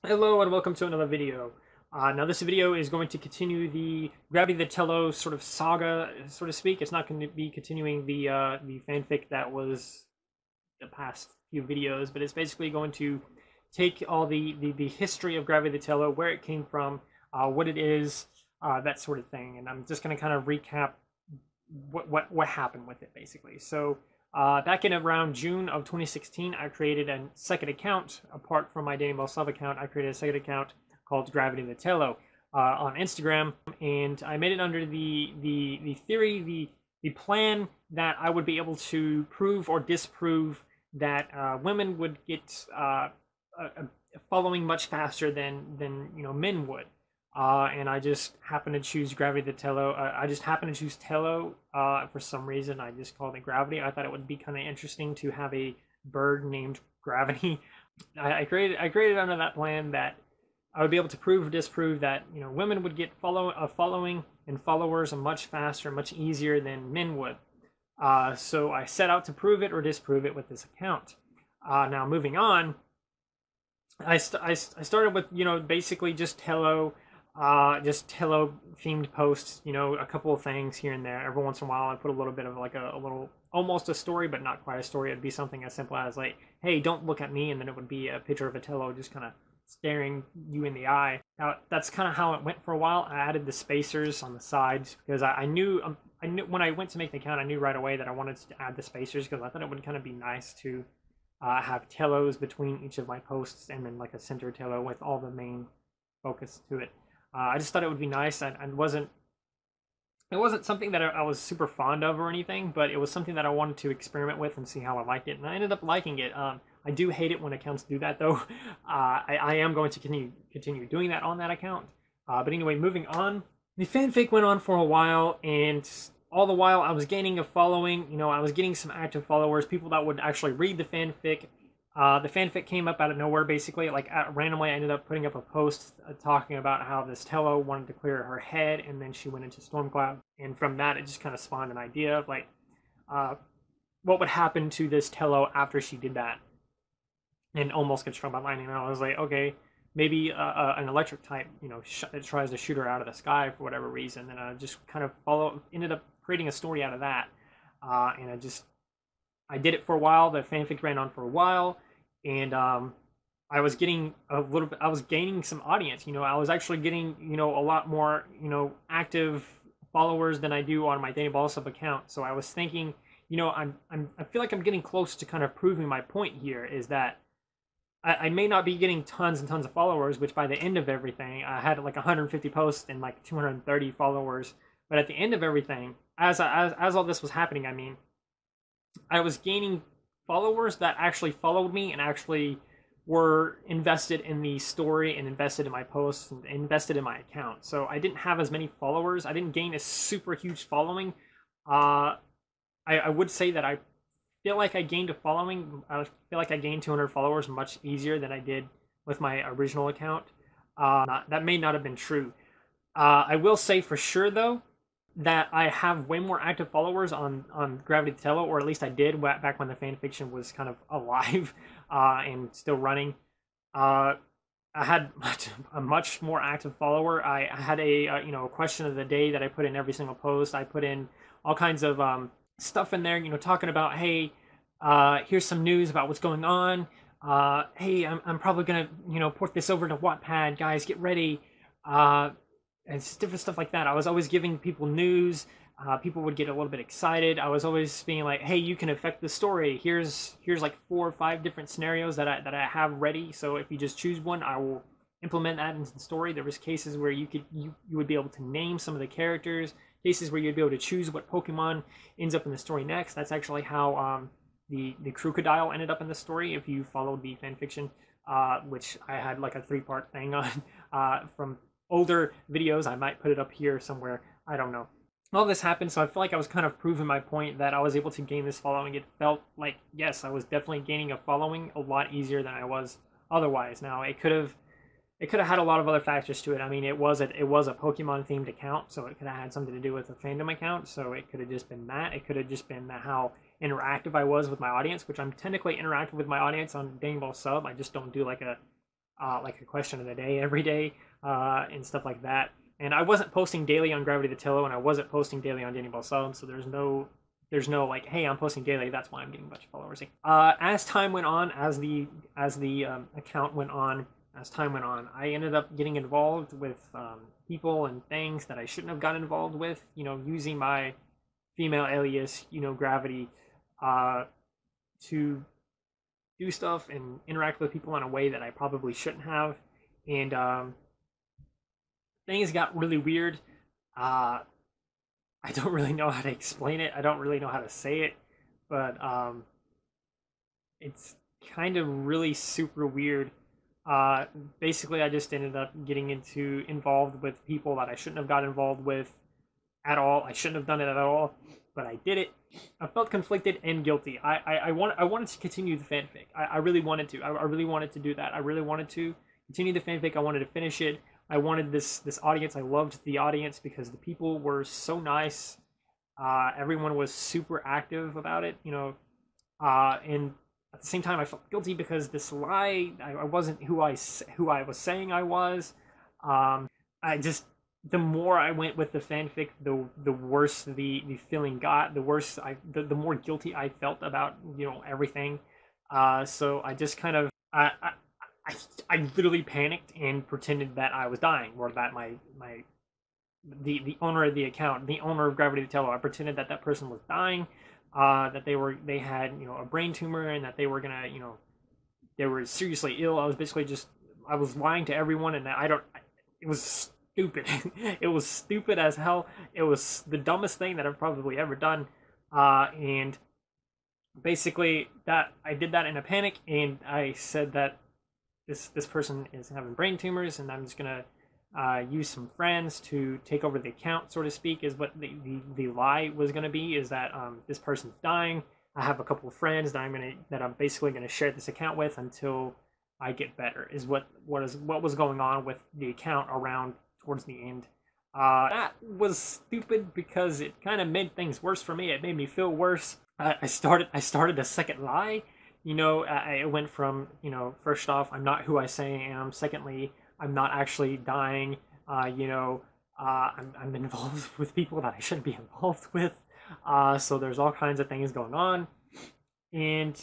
Hello and welcome to another video. Now this video is going to continue the Gravity the Taillow sort of saga, so to speak. It's not going to be continuing the fanfic that was the past few videos, but it's basically going to take all the history of Gravity the Taillow, where it came from, what it is, that sort of thing. And I'm just going to kind of recap what happened with it basically. So back in around June of 2016, I created a second account apart from my Dating Ball Sub account. I created a second account called Gravity the Taillow on Instagram, and I made it under the theory, the plan that I would be able to prove or disprove that women would get following much faster than men would. And I just happened to choose Gravity the Taillow. I just happened to choose Taillow for some reason. I just called it Gravity. I thought it would be kind of interesting to have a bird named Gravity. I created under that plan that I would be able to prove or disprove that women would get following and followers much faster, much easier than men would. So I set out to prove it or disprove it with this account. Now moving on, I started with basically just Taillow themed posts, a couple of things here and there. Every once in a while I put a little bit of like a little, almost a story but not quite a story. It'd be something as simple as like, hey, don't look at me, and then it would be a picture of a Taillow just kind of staring you in the eye. Now that's kind of how it went for a while. I added the spacers on the sides because I knew when I went to make the account, I knew right away that I wanted to add the spacers because I thought it would kind of be nice to have Taillows between each of my posts, and then like a center Taillow with all the main focus to it. I just thought it would be nice, and it wasn't something that I was super fond of or anything, but it was something that I wanted to experiment with and see how I liked it, and I ended up liking it. I do hate it when accounts do that, though. I am going to continue doing that on that account. But anyway, moving on. The fanfic went on for a while, and all the while I was gaining a following. I was getting some active followers, people that would actually read the fanfic. The fanfic came up out of nowhere, basically. Like, randomly, I ended up putting up a post talking about how this Taillow wanted to clear her head, and then she went into Stormcloud. And from that, it just kind of spawned an idea of, like, what would happen to this Taillow after she did that and almost gets struck by lightning. And I was like, okay, maybe an electric type, it tries to shoot her out of the sky for whatever reason. And I just kind of ended up creating a story out of that. And I did it for a while. The fanfic ran on for a while, and I was getting a little bit. I was gaining some audience. I was actually getting a lot more active followers than I do on my Dating Ball Sub account. So I was thinking, I feel like I'm getting close to kind of proving my point here. Is that I may not be getting tons and tons of followers, which by the end of everything, I had like 150 posts and like 230 followers. But at the end of everything, as all this was happening, I was gaining followers that actually followed me and actually were invested in the story and invested in my posts and invested in my account. So I didn't have as many followers. I didn't gain a super huge following. I would say that I feel like I gained a following. I feel like I gained 200 followers much easier than I did with my original account. That may not have been true. I will say for sure, though, that I have way more active followers on Gravity the Taillow, or at least I did back when the fanfiction was kind of alive and still running. I had a much more active follower. I had a question of the day that I put in every single post. I put in all kinds of stuff in there, talking about, hey, here's some news about what's going on. Hey, I'm probably gonna port this over to Wattpad, guys, get ready. And it's different stuff like that. I was always giving people news. People would get a little bit excited. I was always being like, "Hey, you can affect the story. Here's like 4 or 5 different scenarios that I have ready. So if you just choose one, I will implement that into the story." There was cases where you would be able to name some of the characters. Cases where you'd be able to choose what Pokemon ends up in the story next. That's actually how the Crocodile ended up in the story. If you followed the fanfiction, which I had like a 3-part thing on from older videos. I might put it up here somewhere. I don't know. All this happened, so I feel like I was kind of proving my point that I was able to gain this following. It felt like, yes, I was definitely gaining a following a lot easier than I was otherwise. Now, it could have had a lot of other factors to it. I mean, it was a Pokemon themed account, so it could have had something to do with a fandom account. So it could have just been that. It could have just been how interactive I was with my audience, which I'm technically interactive with my audience on Dating Ball Sub. I just don't do like a like a question of the day every day, and stuff like that. And I wasn't posting daily on Gravity the Taillow, and I wasn't posting daily on Danny Ball Sub, so there's no like, hey, I'm posting daily, that's why I'm getting a bunch of followers. As time went on, as the account went on, as time went on, I ended up getting involved with people and things that I shouldn't have gotten involved with. You know, using my female alias, you know, Gravity, to do stuff and interact with people in a way that I probably shouldn't have, and things got really weird. I don't really know how to explain it. I don't really know how to say it, but it's kind of really super weird. Basically, I just ended up getting involved with people that I shouldn't have got involved with at all. I shouldn't have done it at all, but I did it. I felt conflicted and guilty. I wanted to continue the fanfic. I really wanted to. I really wanted to do that. I really wanted to continue the fanfic. I wanted to finish it. I wanted this audience. I loved the audience because the people were so nice. Everyone was super active about it, you know. And at the same time, I felt guilty because this lie, I wasn't who I was saying I was. I just, the more I went with the fanfic, the worse the feeling got. The more guilty I felt about, you know, everything. So I just kind of I literally panicked and pretended that I was dying, or that the owner of the account, the owner of Gravity the Taillow, I pretended that person was dying, that they had, you know, a brain tumor, and that they were gonna, you know, they were seriously ill. I was lying to everyone, and it was stupid. It was stupid as hell. It was the dumbest thing that I've probably ever done, and basically that I did that in a panic, and I said that this person is having brain tumors, and I'm just gonna use some friends to take over the account, so to speak, is what the lie was gonna be. Is that this person's dying. I have a couple of friends that I'm basically gonna share this account with until I get better. Is what was going on with the account around towards the end. That was stupid because it kind of made things worse for me. It made me feel worse. I started a second lie. You know, it went from, you know, first off, I'm not who I say I am. Secondly, I'm not actually dying. You know, I'm involved with people that I shouldn't be involved with. So there's all kinds of things going on, and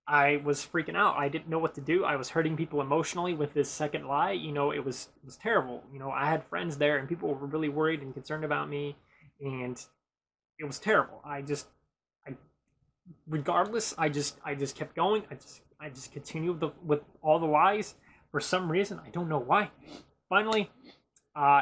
I was freaking out. I didn't know what to do. I was hurting people emotionally with this second lie. You know, it was terrible. You know, I had friends there, and people were really worried and concerned about me, and it was terrible. Regardless, I just kept going. I just continued with all the lies for some reason. I don't know why. Finally,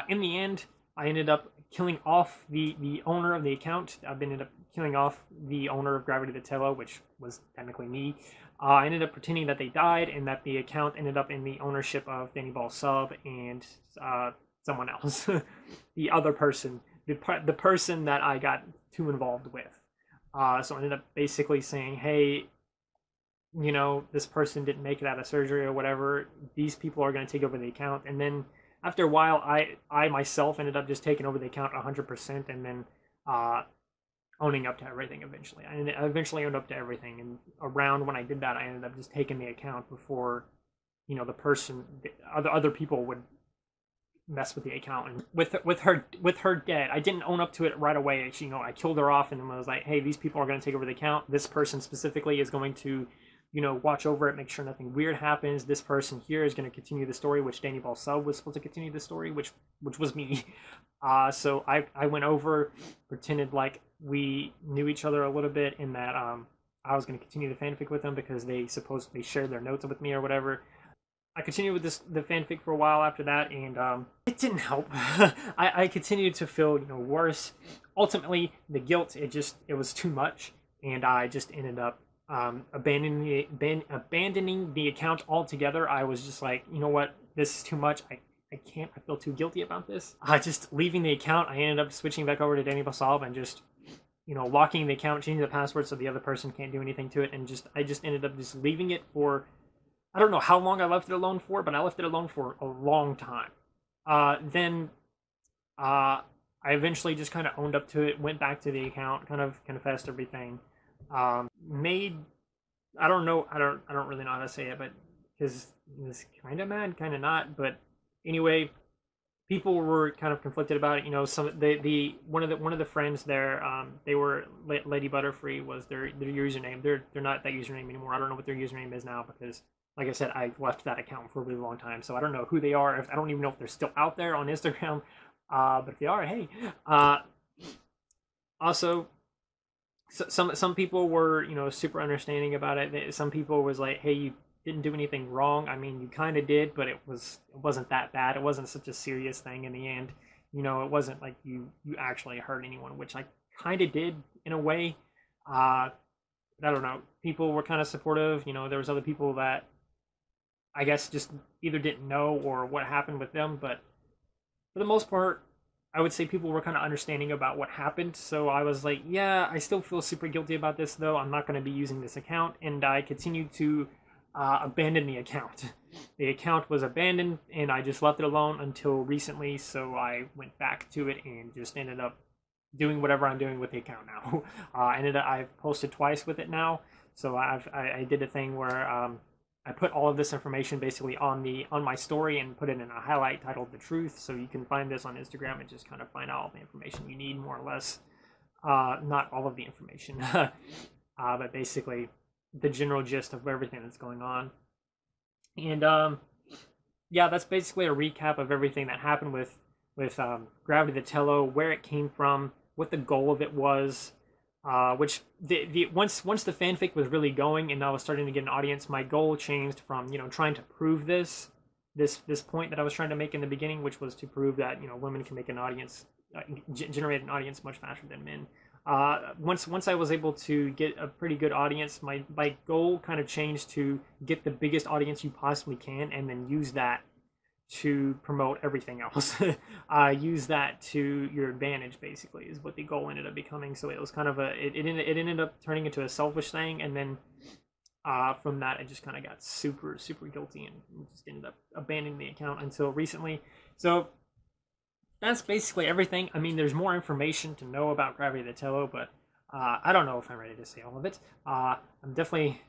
in the end, I ended up killing off the owner of the account. I've ended up killing off the owner of Gravity the Taillow, which was technically me. I ended up pretending that they died, and that the account ended up in the ownership of Danny Ball Sub and someone else. The other person, the person that I got too involved with. So I ended up basically saying, hey, you know, this person didn't make it out of surgery or whatever. These people are going to take over the account. And then after a while, I myself ended up just taking over the account 100%, and then owning up to everything eventually. I eventually owned up to everything. And around when I did that, I ended up just taking the account before, you know, other people would mess with the account. And with her dead, I didn't own up to it right away. You know, I killed her off, and then I was like, hey, these people are going to take over the account. This person specifically is going to, you know, watch over it, make sure nothing weird happens. This person here is going to continue the story, which Danny Ball Sub was supposed to continue the story, which was me. So I went over, pretended like we knew each other a little bit, in that I was going to continue the fanfic with them because they supposedly shared their notes with me or whatever. I continued with the fanfic for a while after that, and it didn't help. I continued to feel, you know, worse. Ultimately, the guilt, it was too much, and I just ended up abandoning the account altogether. I was just like, you know what, this is too much. I can't. I feel too guilty about this. Just leaving the account, I ended up switching back over to Danny Ball Sub and just, you know, locking the account, changing the password so the other person can't do anything to it, and I just ended up just leaving it for, I don't know how long I left it alone for, but I left it alone for a long time. Then I eventually just kind of owned up to it, went back to the account, kind of confessed everything. I don't really know how to say it, but because it's kind of mad, kind of not. But anyway, people were kind of conflicted about it. You know, some the one of the friends there, they were Lady Butterfree was their username. They're not that username anymore. I don't know what their username is now because, like I said, I left that account for a really long time, so I don't know who they are. I don't even know if they're still out there on Instagram. But if they are, hey. Also, some people were, you know, super understanding about it. Some people was like, hey, you didn't do anything wrong. I mean, you kind of did, but it wasn't that bad. It wasn't such a serious thing in the end. You know, it wasn't like you actually hurt anyone, which I kind of did in a way. But I don't know. People were kind of supportive. You know, there was other people that I guess just either didn't know or what happened with them, but for the most part, I would say people were kind of understanding about what happened. So I was like, yeah, I still feel super guilty about this, though. I'm not going to be using this account. And I continued to abandon the account. The account was abandoned, and I just left it alone until recently. So I went back to it and just ended up doing whatever I'm doing with the account now. I've posted twice with it now. So I did a thing where I put all of this information basically on my story and put it in a highlight titled "The Truth," so you can find this on Instagram and just kind of find all the information you need, more or less. Not all of the information, but basically the general gist of everything that's going on. And yeah, that's basically a recap of everything that happened with Gravity the Taillow, where it came from, what the goal of it was. Which once the fanfic was really going and I was starting to get an audience, my goal changed from, you know, trying to prove this point that I was trying to make in the beginning, which was to prove that, you know, women can make an audience, generate an audience much faster than men. Once I was able to get a pretty good audience, my goal kind of changed to get the biggest audience you possibly can, and then use that to promote everything else. Use that to your advantage, basically, is what the goal ended up becoming. So it was kind of it ended up turning into a selfish thing, and then from that I just kind of got super guilty and just ended up abandoning the account until recently. So that's basically everything. I mean, there's more information to know about Gravity the Taillow, but I don't know if I'm ready to say all of it. I'm definitely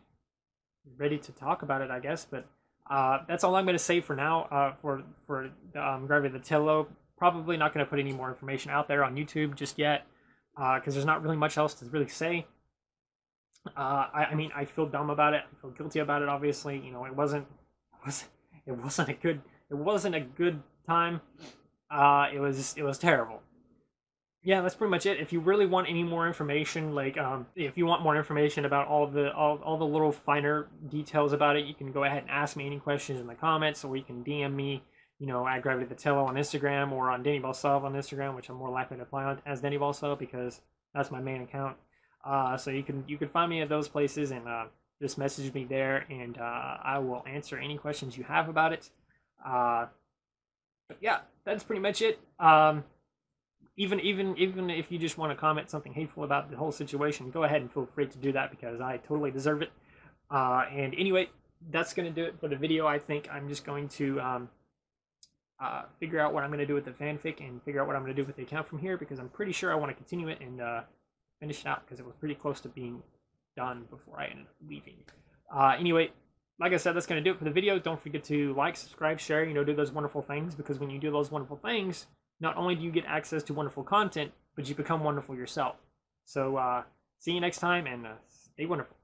ready to talk about it, I guess, but that's all I'm going to say for now for Gravity the Taillow. Probably not going to put any more information out there on YouTube just yet because there's not really much else to really say. I mean, I feel dumb about it. I feel guilty about it. Obviously, you know, it wasn't a good time. It was terrible. Yeah, that's pretty much it. If you really want any more information, like if you want more information about all the little finer details about it, you can go ahead and ask me any questions in the comments, or you can DM me, you know, at Gravity the Taillow on Instagram, or on Danny Balsov on Instagram, which I'm more likely to apply on as Danny Balsov because that's my main account. So you can find me at those places and just message me there, and I will answer any questions you have about it. But yeah, that's pretty much it. Even if you just want to comment something hateful about the whole situation, go ahead and feel free to do that because I totally deserve it. And anyway, that's going to do it for the video. I think I'm just going to figure out what I'm going to do with the fanfic and figure out what I'm going to do with the account from here, because I'm pretty sure I want to continue it and finish it out because it was pretty close to being done before I ended up leaving. Anyway, like I said, that's going to do it for the video. Don't forget to like, subscribe, share, you know, do those wonderful things, because when you do those wonderful things, not only do you get access to wonderful content, but you become wonderful yourself. So, see you next time, and stay wonderful.